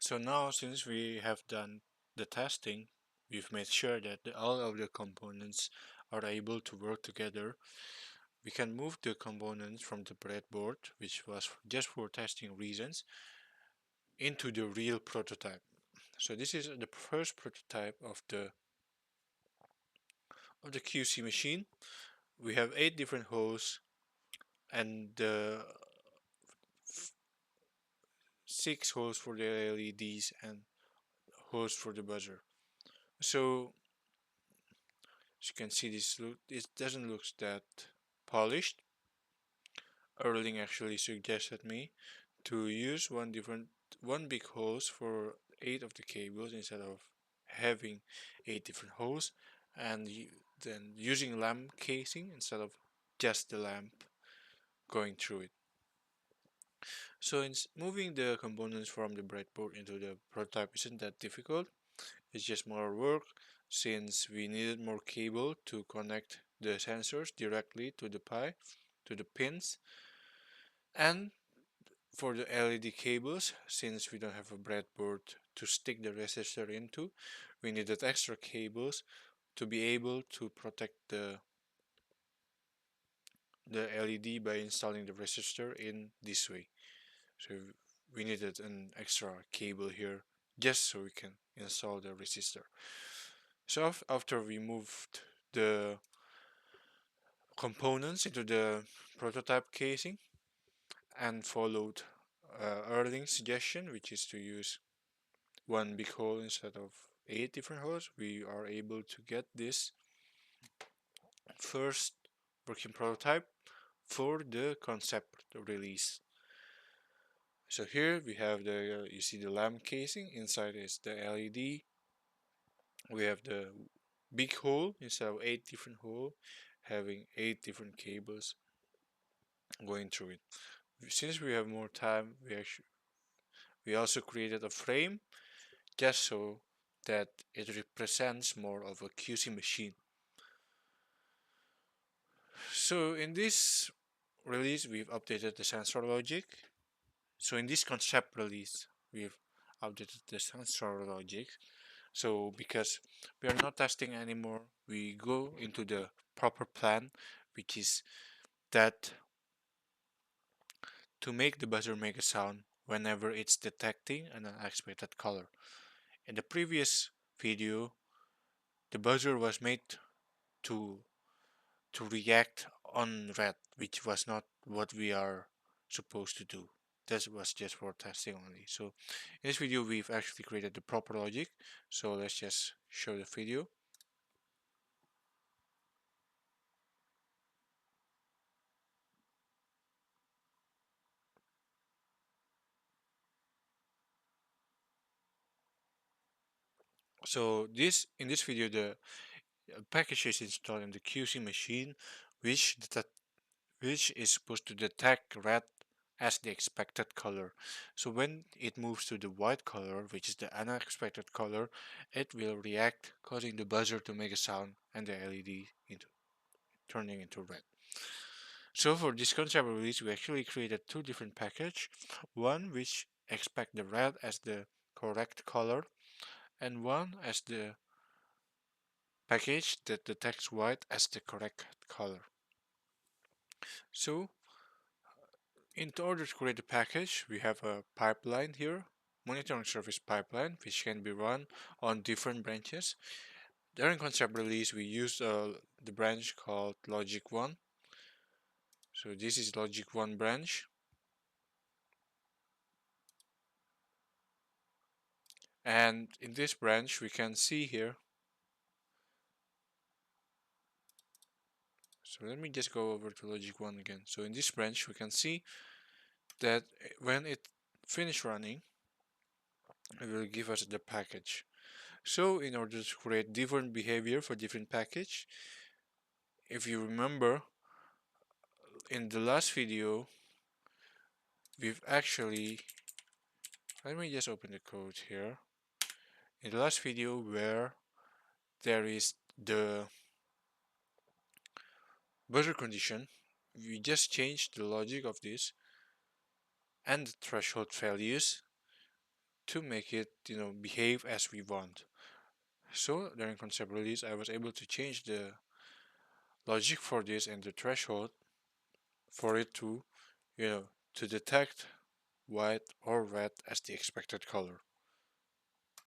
So now, since we have done the testing, we've made sure that all of the components are able to work together. We can move the components from the breadboard, which was just for testing reasons, into the real prototype. So this is the first prototype of the QC machine. We have 8 different holes and 6 holes for the LEDs and holes for the buzzer. So as you can see, this doesn't look that polished. Erling actually suggested me to use one big hose for 8 of the cables instead of having 8 different holes, and then using lamp casing instead of just the lamp going through it. So in moving the components from the breadboard into the prototype isn't that difficult. It's just more work since we needed more cable to connect the sensors directly to the to the pins, and for the LED cables, since we don't have a breadboard to stick the resistor into, we needed extra cables to be able to protect the LED by installing the resistor in this way. So we needed an extra cable here just so we can install the resistor. So after we moved the components into the prototype casing and followed Erling's suggestion, which is to use one big hole instead of 8 different holes, we are able to get this first working prototype for the concept release. So here we have you see the lamp casing, inside is the LED. We have the big hole instead of 8 different holes, having 8 different cables going through it. Since we have more time, we also created a frame just so that it represents more of a QC machine. So in this release, we've updated the sensor logic. So in this concept release, we've updated the sensor logic. So because we are not testing anymore, we go into the proper plan, which is that to make the buzzer make a sound whenever it's detecting an unexpected color. In the previous video, the buzzer was made to react on red, which was not what we are supposed to do. That was just for testing only. So in this video, we've actually created the proper logic. So let's just show the video. So in this video, the package is installed in the QC machine, which is supposed to detect red as the expected color. So when it moves to the white color, which is the unexpected color, it will react, causing the buzzer to make a sound and the LED turning into red. So for this concept release, we actually created 2 different packages. One which expect the red as the correct color, and one as the package that detects white as the correct color. So in order to create the package, we have a pipeline here, monitoring service pipeline, which can be run on different branches. During concept release, we used the branch called Logic 1. So this is Logic 1 branch. And in this branch, we can see here. So let me just go over to Logic 1 again. So in this branch, we can see that when it finishes running, it will give us the package. So in order to create different behavior for different package, if you remember, in the last video, we've actually, let me just open the code here. In the last video where there is the buzzer condition, we just changed the logic of this and the threshold values to make it, behave as we want. So during concept release, I was able to change the logic for this and the threshold for it to, to detect white or red as the expected color.